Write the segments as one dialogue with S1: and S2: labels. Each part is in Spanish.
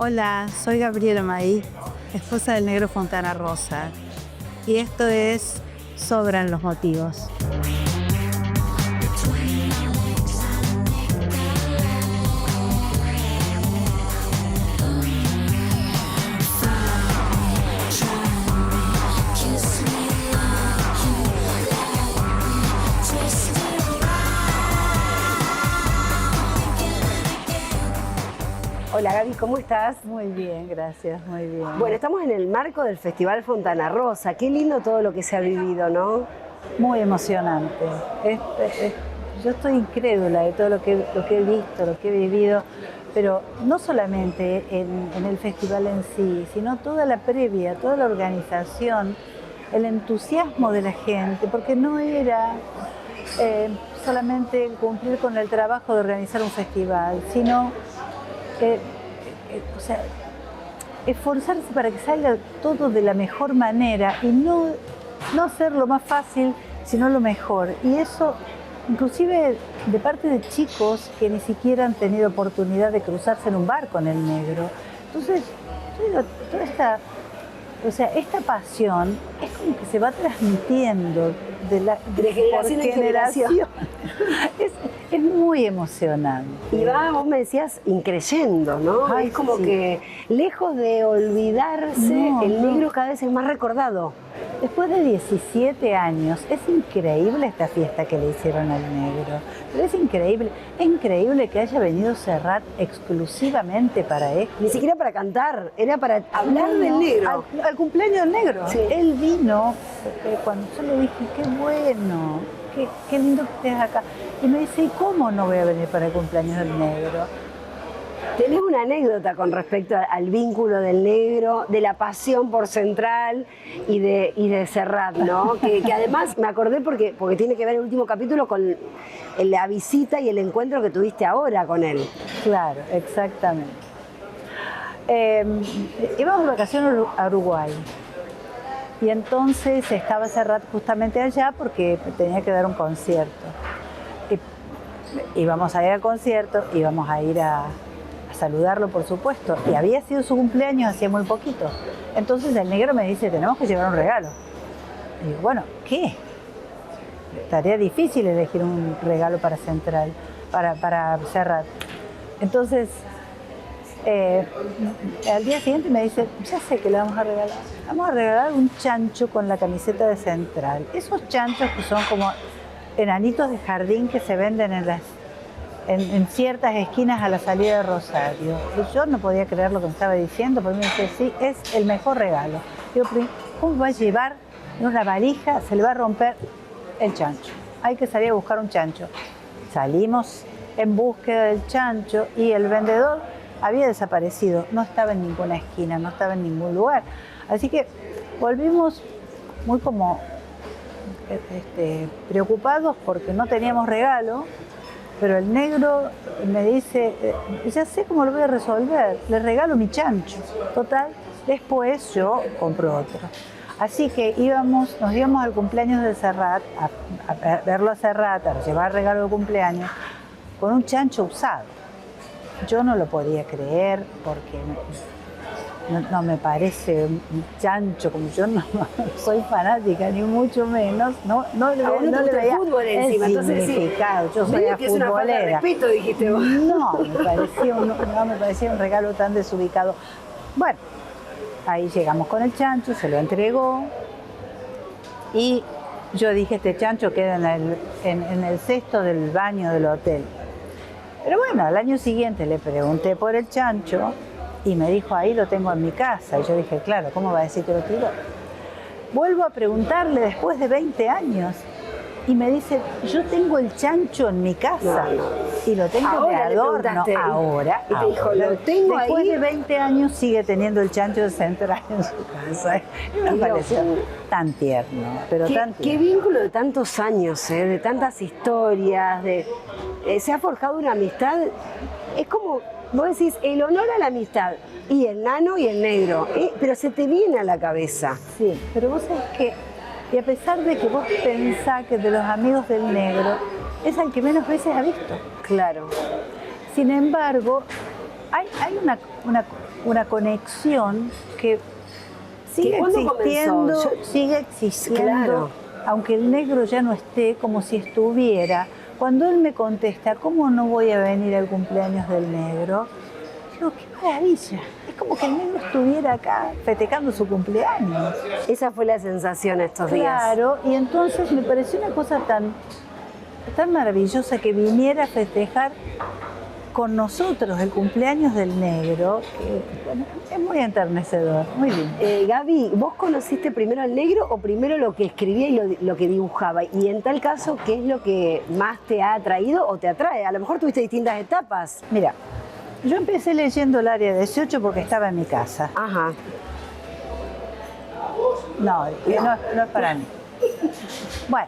S1: Hola, soy Gabriela Maí, esposa del negro Fontana Rosa, y esto es Sobran los motivos.
S2: Hola Gaby, ¿cómo estás?
S1: Muy bien, gracias, muy bien.
S2: Bueno, estamos en el marco del Festival Fontana Rosa. Qué lindo todo lo que se ha vivido, ¿no?
S1: Muy emocionante. Yo estoy incrédula de todo lo que he visto, lo que he vivido, pero no solamente en el festival en sí, sino toda la previa, toda la organización, el entusiasmo de la gente, porque no era solamente cumplir con el trabajo de organizar un festival, sino o sea, esforzarse para que salga todo de la mejor manera y no hacer lo más fácil, sino lo mejor. Y eso, inclusive de parte de chicos que ni siquiera han tenido oportunidad de cruzarse en un bar con el negro. Entonces, yo digo, toda esta pasión es como que se va transmitiendo de
S2: generación en generación.
S1: Es muy emocionante.
S2: Y vos me decías, increyendo, ¿no?
S1: Ay,
S2: es como
S1: sí.
S2: que lejos de olvidarse, el negro cada vez es más recordado.
S1: Después de 17 años, es increíble esta fiesta que le hicieron al negro. Pero es increíble que haya venido Serrat exclusivamente para esto.
S2: Ni siquiera para cantar, era para hablar del negro.
S1: Al cumpleaños del negro.
S2: Sí.
S1: Él vino, cuando yo le dije, qué bueno, qué lindo que estés acá. Y me dice, ¿y cómo no voy a venir para el cumpleaños del negro?
S2: Tenés una anécdota con respecto al vínculo del negro, de la pasión por Central y de Serrat, ¿no? Que además me acordé porque tiene que ver el último capítulo con la visita y el encuentro que tuviste ahora con él.
S1: Claro, exactamente. Íbamos de vacaciones a Uruguay y entonces estaba Serrat justamente allá porque tenía que dar un concierto. Íbamos a ir al concierto, íbamos a ir a saludarlo, por supuesto, y había sido su cumpleaños hacía muy poquito. Entonces el negro me dice, tenemos que llevar un regalo. Y digo, bueno, ¿qué? Tarea difícil elegir un regalo para Central, para Serrat. Entonces, al día siguiente me dice, ya sé que le vamos a regalar. Vamos a regalar un chancho con la camiseta de Central. Esos chanchos que son como enanitos de jardín que se venden en ciertas esquinas a la salida de Rosario. Y yo no podía creer lo que me estaba diciendo, porque me dice, sí, es el mejor regalo. Digo, ¿cómo va a llevar en una valija? Se le va a romper el chancho. Hay que salir a buscar un chancho. Salimos en búsqueda del chancho y el vendedor había desaparecido. No estaba en ninguna esquina, no estaba en ningún lugar. Así que volvimos muy como preocupados porque no teníamos regalo. Pero el negro me dice, ya sé cómo lo voy a resolver, le regalo mi chancho. Total, después yo compro otro. Así que nos íbamos al cumpleaños de Serrat, a verlo a Serrat, a llevar regalo de cumpleaños, con un chancho usado. Yo no lo podía creer porque no me parece un chancho, como yo no soy fanática, ni mucho menos. No le veía
S2: fútbol encima,
S1: el
S2: entonces
S1: significado. Yo soy
S2: medio que es una falta de
S1: futbolera.
S2: respeto, dijiste vos.
S1: No me parecía un regalo tan desubicado. Bueno, ahí llegamos con el chancho, se lo entregó y yo dije, este chancho queda en el cesto del baño del hotel. Pero bueno, al año siguiente le pregunté por el chancho y me dijo, ahí lo tengo en mi casa. Y yo dije, claro, ¿cómo va a decir que lo tiró? Vuelvo a preguntarle después de 20 años y me dice, yo tengo el chancho en mi casa y lo tengo
S2: Ahora
S1: de
S2: le
S1: adorno.
S2: preguntaste.
S1: Ahora.
S2: Y te dijo, lo tengo
S1: después
S2: ahí.
S1: de 20 años sigue teniendo el chancho de Central en su casa. Y me pareció tan tierno, pero tan
S2: Qué
S1: tierno.
S2: vínculo de tantos años, de tantas historias, se ha forjado una amistad. Es como, vos decís, el honor a la amistad, y el nano y el negro, pero se te viene a la cabeza.
S1: Sí, pero vos sabés que, y a pesar de que vos pensás que de los amigos del negro, es al que menos veces ha visto.
S2: Claro.
S1: Sin embargo, hay una conexión que sigue
S2: ¿Cuándo
S1: existiendo,
S2: comenzó?
S1: sigue existiendo,
S2: Claro.
S1: aunque el negro ya no esté, como si estuviera. Cuando él me contesta, ¿cómo no voy a venir al cumpleaños del negro? Digo, qué maravilla. Es como que el negro estuviera acá festejando su cumpleaños.
S2: Esa fue la sensación estos días.
S1: Claro, y entonces me pareció una cosa tan maravillosa que viniera a festejar con nosotros el cumpleaños del negro, que bueno, es muy enternecedor, muy lindo.
S2: Gaby, ¿vos conociste primero al negro o primero lo que escribía y lo que dibujaba? Y en tal caso, ¿qué es lo que más te ha atraído o te atrae? A lo mejor tuviste distintas etapas.
S1: Mira, yo empecé leyendo el área 18 porque estaba en mi casa.
S2: Ajá.
S1: No es para mí. Bueno,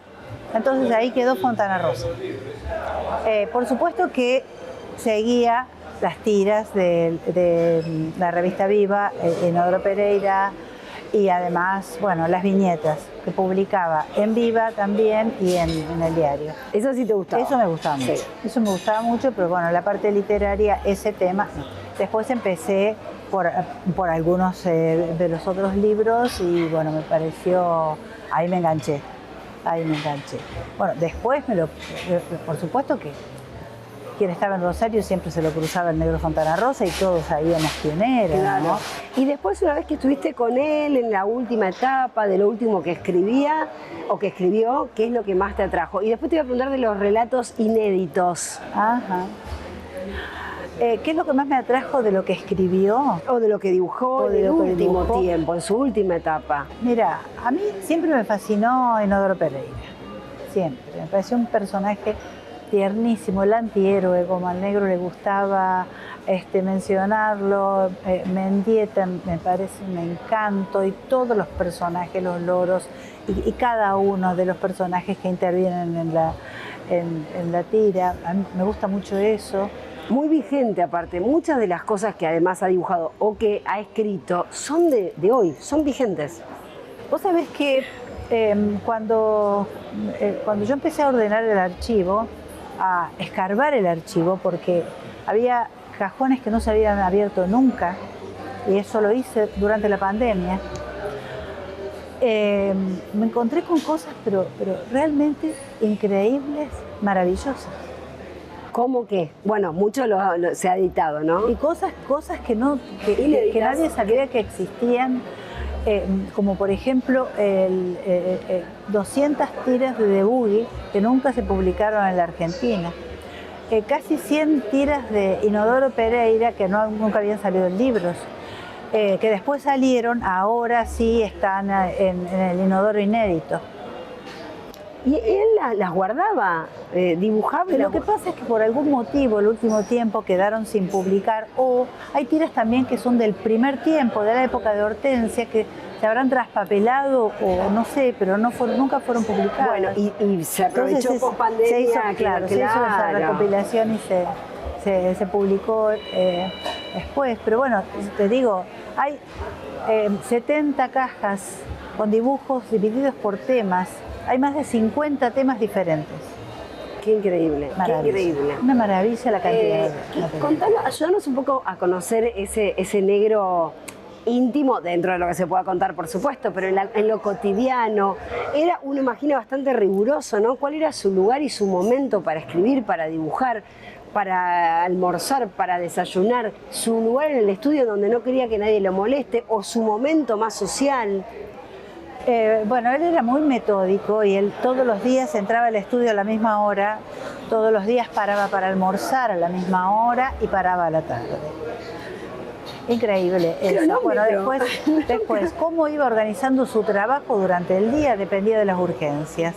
S1: entonces ahí quedó Fontana Rosa. Por supuesto que seguía las tiras de la revista Viva, Inodoro Pereira, y además, bueno, las viñetas que publicaba en Viva también y en el diario.
S2: Eso sí te gustaba.
S1: Eso me gustaba mucho.
S2: Sí.
S1: Eso me gustaba mucho, pero bueno, la parte literaria, ese tema, no. Después empecé por algunos de los otros libros y bueno, me pareció, ahí me enganché. Bueno, después por supuesto que quien estaba en Rosario siempre se lo cruzaba el negro Fontana Rosa y todos sabíamos quién era,
S2: Claro.
S1: ¿no?
S2: Y después, una vez que estuviste con él en la última etapa, de lo último que escribía o que escribió, ¿qué es lo que más te atrajo? Y después te voy a preguntar de los relatos inéditos.
S1: Ajá. ¿Qué es lo que más me atrajo de lo que escribió?
S2: O de lo que dibujó
S1: O de
S2: en el
S1: lo que
S2: último
S1: dibujó.
S2: tiempo, en su última etapa.
S1: Mira, a mí siempre me fascinó Inodoro Pereira, siempre. Me pareció un personaje tiernísimo, el antihéroe, como al negro le gustaba mencionarlo. Mendieta me parece un encanto, y todos los personajes, los loros, y cada uno de los personajes que intervienen en la tira. A mí me gusta mucho eso.
S2: Muy vigente aparte, muchas de las cosas que además ha dibujado o que ha escrito son de hoy, son vigentes.
S1: Vos sabés que cuando yo empecé a ordenar el archivo, a escarbar el archivo, porque había cajones que no se habían abierto nunca, y eso lo hice durante la pandemia, me encontré con cosas pero realmente increíbles, maravillosas.
S2: ¿Cómo que? Bueno, mucho se ha editado, ¿no?
S1: Y cosas que
S2: Inéditas.
S1: nadie sabía que existían, como por ejemplo 200 tiras de The Boogie que nunca se publicaron en la Argentina, casi 100 tiras de Inodoro Pereira que nunca habían salido en libros, que después salieron, ahora sí están en el Inodoro Inédito.
S2: Y él las guardaba, dibujaba.
S1: Lo que pasa es que por algún motivo el último tiempo quedaron sin publicar, o hay tiras también que son del primer tiempo, de la época de Hortensia, que se habrán traspapelado o no sé, pero nunca fueron publicadas.
S2: Bueno, y se aprovechó
S1: Entonces,
S2: post pandemia.
S1: se hizo esa recopilación y se publicó después. Pero bueno, te digo, hay 70 cajas con dibujos divididos por temas. Hay más de 50 temas diferentes.
S2: Qué increíble,
S1: Maravilla.
S2: qué increíble.
S1: Una maravilla la cantidad.
S2: Contanos, ayúdanos un poco a conocer ese negro íntimo, dentro de lo que se pueda contar, por supuesto, pero en lo cotidiano. Era, uno imagina, bastante riguroso, ¿no? ¿Cuál era su lugar y su momento para escribir, para dibujar, para almorzar, para desayunar? Su lugar en el estudio donde no quería que nadie lo moleste, o su momento más social.
S1: Bueno, él era muy metódico y él todos los días entraba al estudio a la misma hora, todos los días paraba para almorzar a la misma hora y paraba a la tarde. Increíble eso. Bueno, después, cómo iba organizando su trabajo durante el día dependía de las urgencias.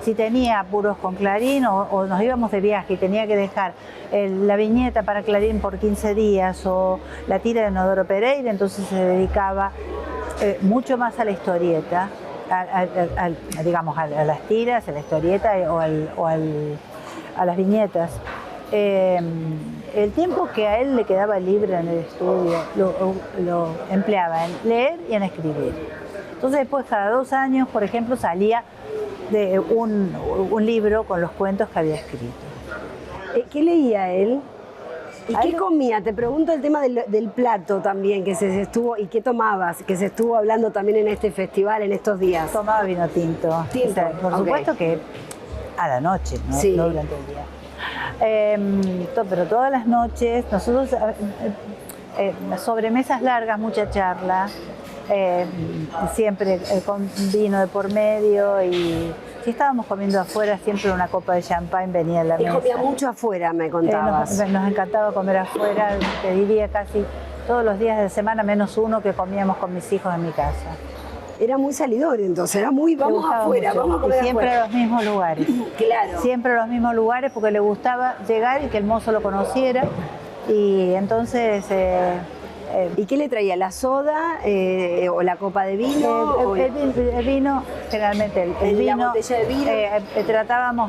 S1: Si tenía apuros con Clarín o nos íbamos de viaje y tenía que dejar la viñeta para Clarín por 15 días o la tira de Inodoro Pereira, entonces se dedicaba mucho más a la historieta, digamos a las tiras, a la historieta a las viñetas. El tiempo que a él le quedaba libre en el estudio lo empleaba en leer y en escribir. Entonces después, cada 2 años, por ejemplo, salía de un libro con los cuentos que había escrito.
S2: ¿Qué leía él? ¿Y qué comía? Te pregunto el tema del plato también, que se estuvo, y qué tomabas, que se estuvo hablando también en este festival, en estos días.
S1: Tomaba vino tinto.
S2: Tinto,
S1: O sea, por supuesto que a la noche, ¿no?
S2: Sí.
S1: No durante el día. Pero todas las noches, nosotros, sobremesas largas, mucha charla, siempre con vino de por medio, y si estábamos comiendo afuera, siempre una copa de champán venía a la mesa.
S2: Comía mucho afuera, me contabas.
S1: Nos encantaba comer afuera, te diría casi todos los días de la semana, menos uno que comíamos con mis hijos en mi casa.
S2: Era muy salidor, entonces, era muy vamos afuera,
S1: mucho.
S2: vamos a comer
S1: y siempre
S2: afuera.
S1: a los mismos lugares.
S2: Claro.
S1: Siempre a los mismos lugares porque le gustaba llegar y que el mozo lo conociera. Y entonces...
S2: ¿Y qué le traía? ¿La soda o la copa de vino?
S1: El vino, generalmente el vino.
S2: La botella de vino.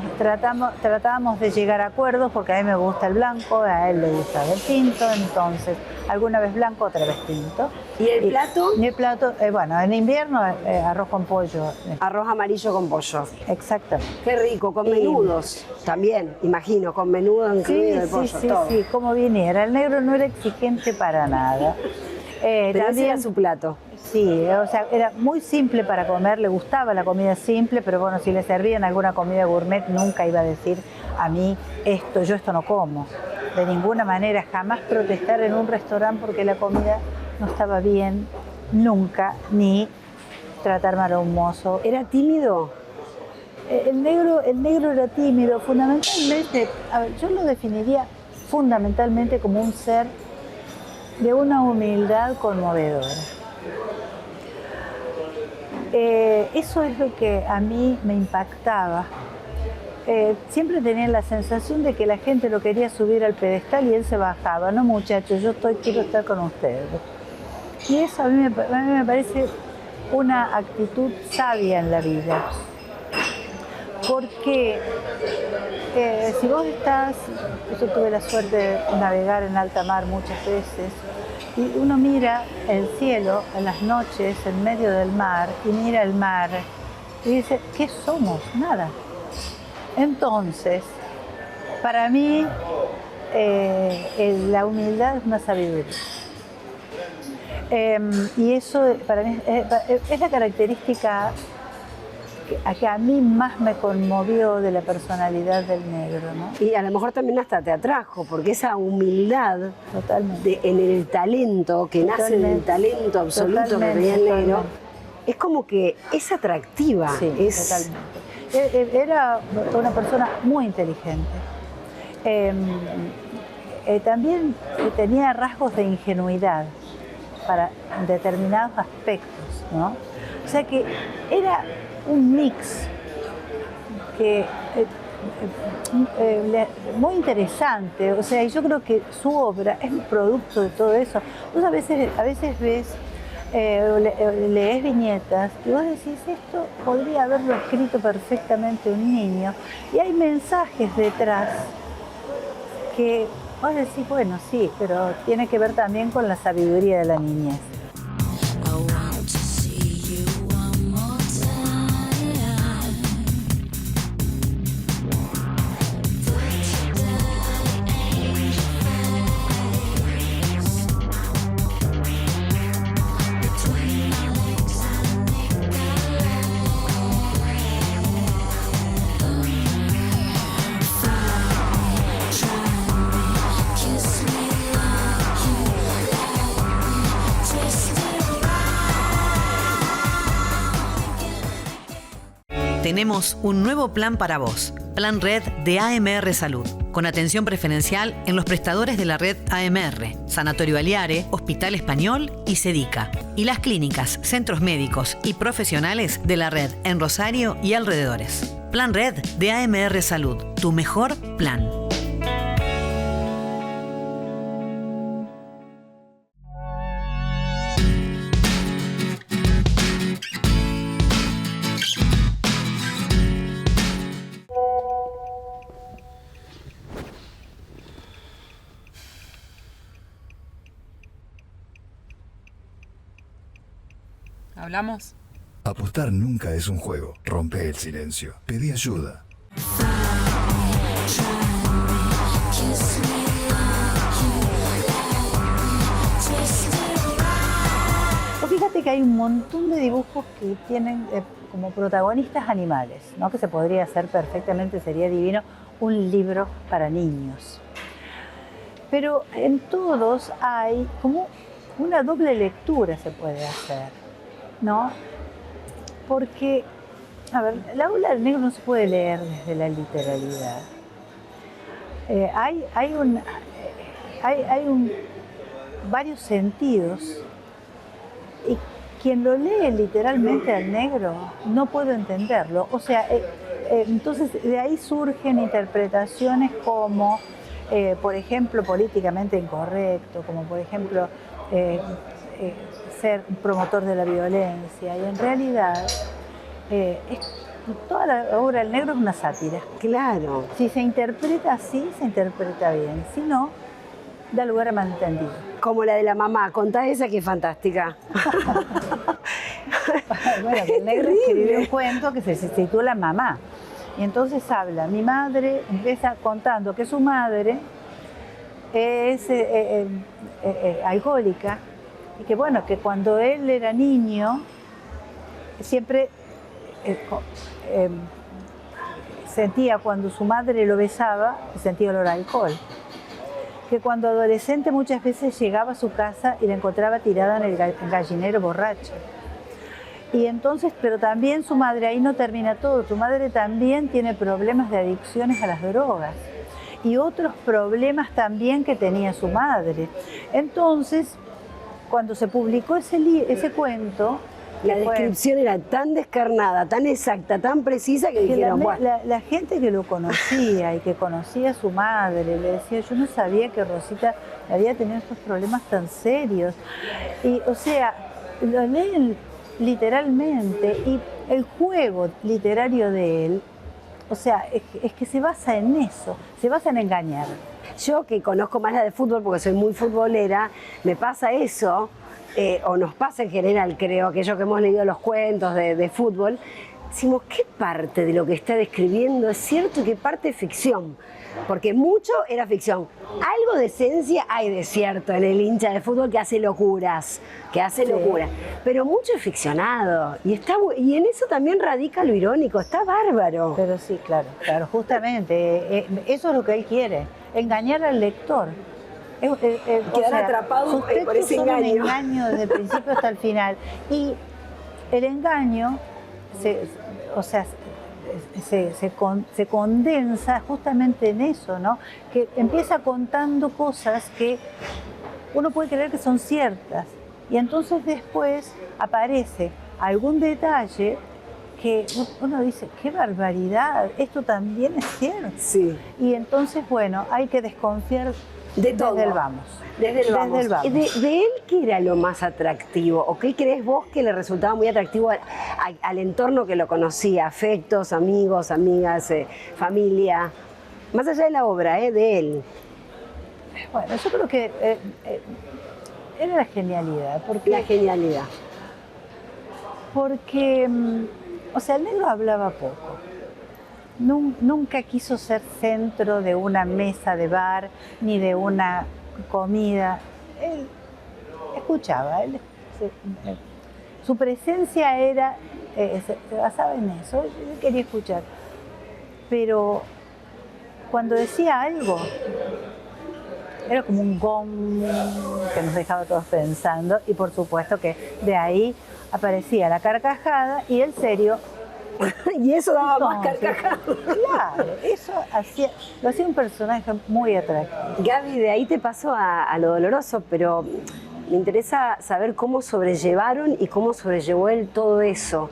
S1: Tratábamos de llegar a acuerdos porque a mí me gusta el blanco, a él le gusta el tinto, entonces alguna vez blanco, otra vez tinto.
S2: ¿Y el plato?
S1: Y el plato, bueno, en invierno arroz con pollo.
S2: Arroz amarillo con pollo.
S1: Exacto.
S2: Qué rico, con menudos también, imagino, con menudo incluido el pollo, todo.
S1: Sí, como viniera. El negro no era exigente para nada.
S2: Pero ese era
S1: también,
S2: su plato.
S1: Sí, o sea, era muy simple para comer, le gustaba la comida simple, pero bueno, si le servían alguna comida gourmet, nunca iba a decir a mí yo esto no como. De ninguna manera, jamás protestar en un restaurante porque la comida no estaba bien, nunca, ni tratar mal a un mozo.
S2: ¿Era tímido?
S1: El negro era tímido, fundamentalmente, a ver, yo lo definiría fundamentalmente como un ser de una humildad conmovedora. Eso es lo que a mí me impactaba. Siempre tenía la sensación de que la gente lo quería subir al pedestal y él se bajaba. No, muchachos, quiero estar con ustedes. Y eso a mí me parece una actitud sabia en la vida. Porque si vos yo tuve la suerte de navegar en alta mar muchas veces, y uno mira el cielo en las noches en medio del mar y mira el mar y dice, ¿qué somos? Nada. Entonces, para mí, la humildad es una sabiduría. Y eso para mí es la característica que a mí más me conmovió de la personalidad del negro, ¿no?
S2: Y a lo mejor también hasta te atrajo, porque esa humildad en el talento, que nace en el talento absoluto que tenía el negro, es como que es atractiva.
S1: Sí, totalmente. Era una persona muy inteligente. También tenía rasgos de ingenuidad para determinados aspectos, ¿no? O sea que era un mix que muy interesante, o sea, y yo creo que su obra es un producto de todo eso. Vos a veces ves, lees viñetas y vos decís, esto podría haberlo escrito perfectamente un niño, y hay mensajes detrás que vos decís, bueno, sí, pero tiene que ver también con la sabiduría de la niñez.
S3: Tenemos un nuevo plan para vos, Plan Red de AMR Salud, con atención preferencial en los prestadores de la red AMR, Sanatorio Aliare, Hospital Español y Sedica, y las clínicas, centros médicos y profesionales de la red en Rosario y alrededores. Plan Red de AMR Salud, tu mejor plan.
S4: ¿Hablamos?
S5: Apostar nunca es un juego. Rompe el silencio. Pedí ayuda.
S1: Viste que hay un montón de dibujos que tienen como protagonistas animales, ¿no? Que se podría hacer perfectamente, sería divino, un libro para niños. Pero en todos hay como una doble lectura se puede hacer, ¿no? Porque, a ver, la ola del negro no se puede leer desde la literalidad. Hay varios sentidos y quien lo lee literalmente al negro no puede entenderlo. O sea, entonces de ahí surgen interpretaciones como, por ejemplo, políticamente incorrecto, como por ejemplo ser promotor de la violencia. Y en realidad toda la obra del negro es una sátira.
S2: Claro.
S1: Si se interpreta así, se interpreta bien. Si no, da lugar a malentendido.
S2: Como la de la mamá, contá esa que es fantástica.
S1: Bueno, el negro escribió un cuento que se titula Mamá. Y entonces habla, mi madre empieza contando que su madre es alcohólica y que bueno, que cuando él era niño siempre sentía cuando su madre lo besaba, sentía olor a alcohol. Que cuando adolescente muchas veces llegaba a su casa y la encontraba tirada en el gallinero borracha. Y entonces, pero también su madre, ahí no termina todo, su madre también tiene problemas de adicciones a las drogas y otros problemas también que tenía su madre. Entonces, cuando se publicó ese cuento,
S2: la descripción era tan descarnada, tan exacta, tan precisa que dijeron, bueno.
S1: La gente que lo conocía y que conocía a su madre le decía, yo no sabía que Rosita había tenido estos problemas tan serios. Y, o sea, lo leen literalmente y el juego literario de él, o sea, es que se basa en eso, se basa en engañar.
S2: Yo que conozco más la de fútbol porque soy muy futbolera, me pasa eso, o nos pasa en general, creo, aquellos que hemos leído los cuentos de fútbol, decimos, ¿qué parte de lo que está describiendo es cierto y qué parte es ficción? Porque mucho era ficción. Algo de esencia hay de cierto en el hincha de fútbol que hace locuras, pero mucho es ficcionado. Y en eso también radica lo irónico, está bárbaro.
S1: Pero sí, claro, justamente, eso es lo que él quiere, engañar al lector.
S2: Quedar atrapado por ese engaño.
S1: Un engaño desde el principio hasta el final. Y el engaño se condensa justamente en eso, ¿no? Que empieza contando cosas que uno puede creer que son ciertas. Y entonces después aparece algún detalle que uno dice, qué barbaridad, esto también es cierto.
S2: Sí.
S1: Y entonces, bueno, hay que desconfiar
S2: de todo.
S1: Desde el vamos.
S2: Desde el vamos. ¿De él qué era lo más atractivo? ¿O qué crees vos que le resultaba muy atractivo al entorno que lo conocía? Afectos, amigos, amigas, familia. Más allá de la obra, de él.
S1: Bueno, yo creo que era la genialidad.
S2: La genialidad.
S1: Porque, o sea, el negro hablaba poco. Nunca quiso ser centro de una mesa de bar ni de una comida. Él escuchaba, su presencia era, se basaba en eso, él quería escuchar. Pero cuando decía algo, era como un gong que nos dejaba todos pensando y por supuesto que de ahí aparecía la carcajada y el serio.
S2: Y eso daba más carcajadas.
S1: Claro, eso lo hacía un personaje muy atractivo.
S2: Gaby, de ahí te paso a lo doloroso, pero me interesa saber cómo sobrellevaron y cómo sobrellevó él todo eso.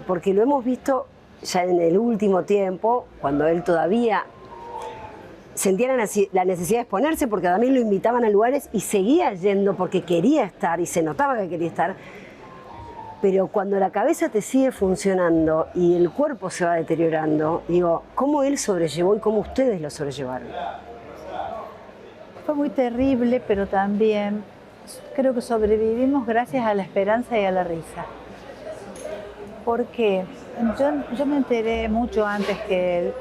S2: Porque lo hemos visto ya en el último tiempo, cuando él todavía sentía la necesidad de exponerse, porque también lo invitaban a lugares y seguía yendo porque quería estar y se notaba que quería estar. Pero cuando la cabeza te sigue funcionando y el cuerpo se va deteriorando, digo, ¿cómo él sobrellevó y cómo ustedes lo sobrellevaron?
S1: Fue muy terrible, pero también creo que sobrevivimos gracias a la esperanza y a la risa. Porque yo me enteré mucho antes que él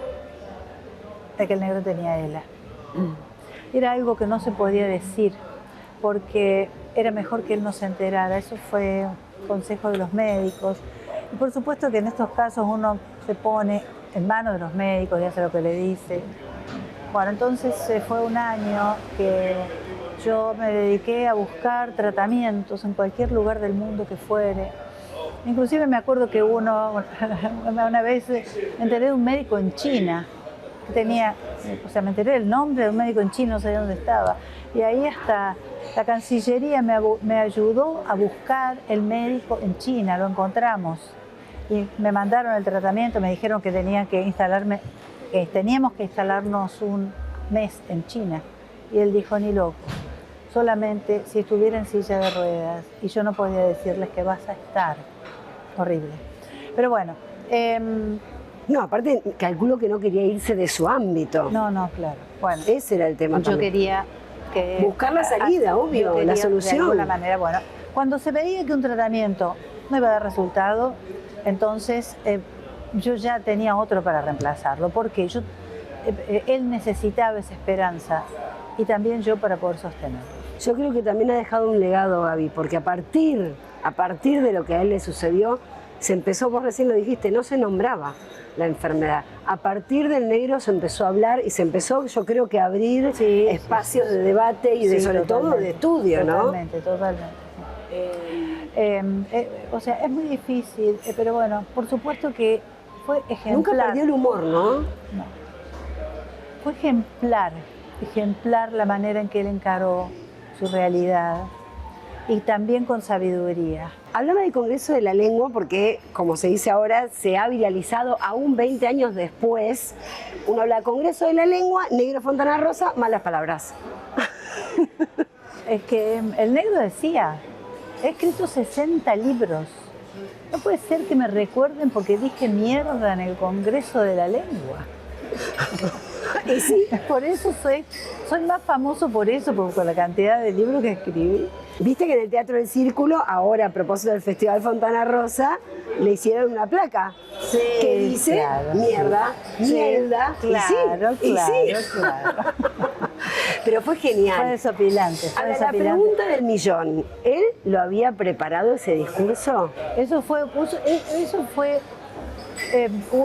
S1: de que el negro tenía ELA. Era algo que no se podía decir, porque era mejor que él no se enterara. Eso fue consejo de los médicos. Y por supuesto que en estos casos uno se pone en manos de los médicos y hace lo que le dice. Bueno, entonces fue un año que yo me dediqué a buscar tratamientos en cualquier lugar del mundo que fuere. Inclusive me acuerdo que una vez me enteré de un médico en China, que tenía, o sea, me enteré del nombre de un médico en China, no sabía dónde estaba. Y ahí hasta la Cancillería me ayudó a buscar el médico en China, lo encontramos. Y me mandaron el tratamiento, me dijeron que teníamos que instalarnos un mes en China. Y él dijo, ni loco, solamente si estuviera en silla de ruedas. Y yo no podía decirles que vas a estar. Horrible. Pero bueno.
S2: No, aparte calculo que no quería irse de su ámbito.
S1: No, claro. Bueno,
S2: ese era el tema
S1: yo
S2: también.
S1: quería que...
S2: Buscar la salida, obvio,
S1: yo quería,
S2: la solución.
S1: De alguna manera, bueno, cuando se veía que un tratamiento no iba a dar resultado, entonces yo ya tenía otro para reemplazarlo, porque él necesitaba esa esperanza y también yo para poder sostenerlo.
S2: Yo creo que también ha dejado un legado, Gaby, porque a partir de lo que a él le sucedió, se empezó, vos recién lo dijiste, no se nombraba la enfermedad. A partir del negro se empezó a hablar y se empezó, yo creo que a abrir espacios de debate y sobre todo de estudio, ¿no?
S1: Totalmente. O sea, es muy difícil, pero bueno, por supuesto que fue ejemplar.
S2: Nunca perdió el humor, ¿no?
S1: No. Fue ejemplar la manera en que él encaró su realidad y también con sabiduría.
S2: Háblame del Congreso de la Lengua porque, como se dice ahora, se ha viralizado aún 20 años después. Uno habla de Congreso de la Lengua, Negro Fontana Rosa, malas palabras.
S1: Es que el negro decía, he escrito 60 libros. No puede ser que me recuerden porque dije mierda en el Congreso de la Lengua.
S2: Y sí,
S1: por eso soy más famoso por eso, por la cantidad de libros que escribí.
S2: Viste que en el Teatro del Círculo, ahora a propósito del Festival Fontana Rosa, le hicieron una placa que dice
S1: claro,
S2: mierda,
S1: sí.
S2: mierda.
S1: Claro,
S2: y sí.
S1: claro.
S2: Pero fue genial.
S1: Fue desopilante.
S2: Ahora, la pregunta del millón, ¿él lo había preparado ese discurso?
S1: Eso fue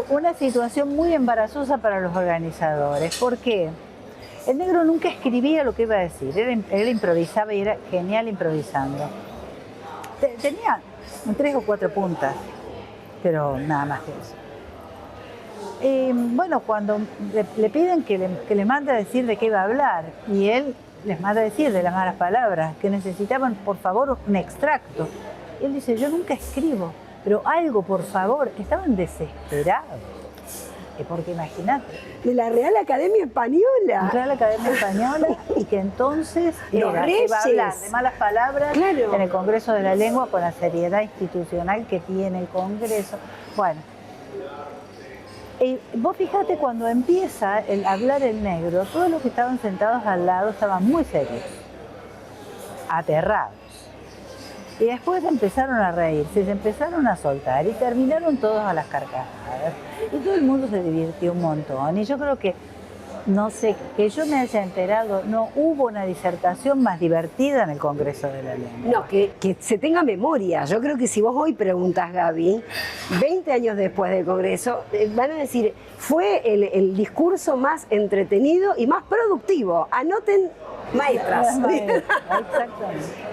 S1: una situación muy embarazosa para los organizadores. ¿Por qué? El negro nunca escribía lo que iba a decir, él improvisaba y era genial improvisando. Tenía 3 o 4 puntas, pero nada más que eso. Y bueno, cuando le piden que le mande a decir de qué iba a hablar, y él les manda a decir de las malas palabras, que necesitaban por favor un extracto. Y él dice, yo nunca escribo, pero algo por favor. Estaban desesperados. Porque imagínate.
S2: De la Real Academia Española.
S1: Real Academia Española, y que entonces
S2: Los
S1: iba a
S2: Reyes.
S1: hablar de malas palabras
S2: Claro.
S1: en el Congreso de la Lengua con la seriedad institucional que tiene el Congreso. Bueno, y vos fijate cuando empieza hablar el negro, todos los que estaban sentados al lado estaban muy serios, aterrados. Y después empezaron a reírse, se empezaron a soltar y terminaron todos a las carcajadas. Y todo el mundo se divirtió un montón. Y yo creo que, no sé, que yo me haya enterado, no hubo una disertación más divertida en el Congreso de la Lengua.
S2: No, que se tenga memoria. Yo creo que si vos hoy preguntas, Gaby, 20 años después del Congreso, van a decir, fue el discurso más entretenido y más productivo. Anoten, maestras.
S1: Exactamente.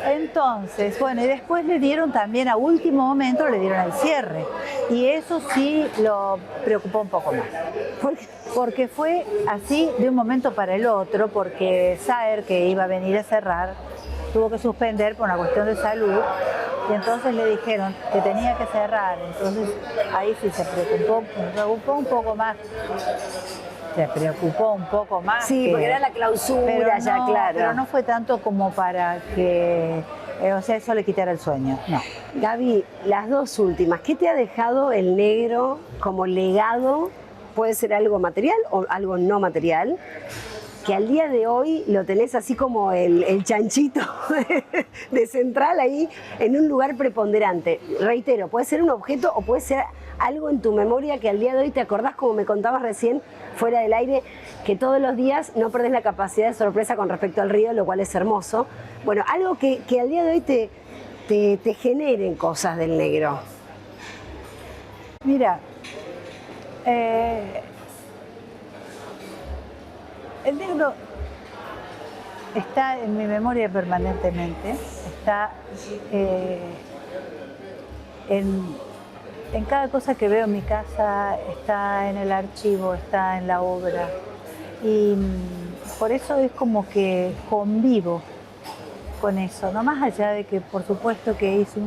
S1: Entonces, bueno, y después le dieron también, a último momento, le dieron el cierre. Y eso sí lo preocupó un poco más. Porque fue así de un momento para el otro, porque Saer, que iba a venir a cerrar, tuvo que suspender por una cuestión de salud. Y entonces le dijeron que tenía que cerrar. Entonces ahí sí se preocupó un poco más.
S2: Sí, porque era la clausura,
S1: pero
S2: ya, claro.
S1: Pero no fue tanto como para que, o sea, eso le quitara el sueño, no.
S2: Gaby, las dos últimas, ¿qué te ha dejado el negro como legado? Puede ser algo material o algo no material. que al día de hoy lo tenés así como el chanchito de Central ahí en un lugar preponderante. Reitero, puede ser un objeto o puede ser algo en tu memoria que al día de hoy te acordás, como me contabas recién fuera del aire, que todos los días no perdés la capacidad de sorpresa con respecto al río, lo cual es hermoso. Bueno, algo que al día de hoy te generen cosas del negro.
S1: Mira, el negro está en mi memoria permanentemente, está en cada cosa que veo en mi casa, está en el archivo, está en la obra. Y por eso es como que convivo con eso, no más allá de que por supuesto que hice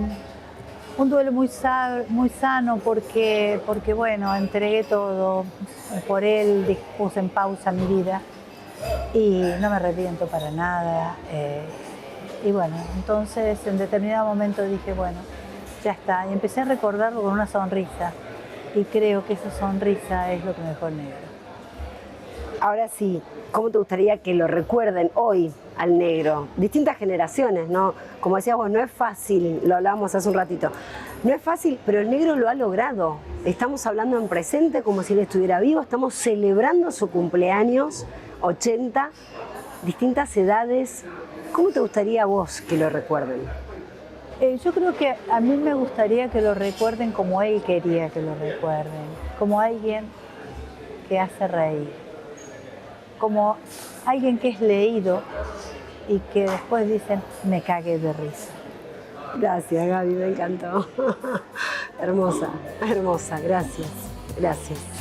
S1: un duelo muy sano porque bueno, entregué todo por él, puse en pausa mi vida y no me arrepiento para nada. Y bueno, entonces en determinado momento dije, bueno, ya está, y empecé a recordarlo con una sonrisa y creo que esa sonrisa es lo que me dejó el negro.
S2: Ahora sí, ¿cómo te gustaría que lo recuerden hoy al negro? Distintas generaciones, ¿no? Como decías vos, no es fácil, lo hablábamos hace un ratito, no es fácil, pero el negro lo ha logrado. Estamos hablando en presente como si él estuviera vivo, estamos celebrando su cumpleaños, 80, distintas edades. ¿Cómo te gustaría a vos que lo recuerden?
S1: Yo creo que a mí me gustaría que lo recuerden como él quería que lo recuerden, como alguien que hace reír, como alguien que es leído y que después dicen, me cagué de risa.
S2: Gracias, Gaby, me encantó. Hermosa, hermosa, gracias, gracias.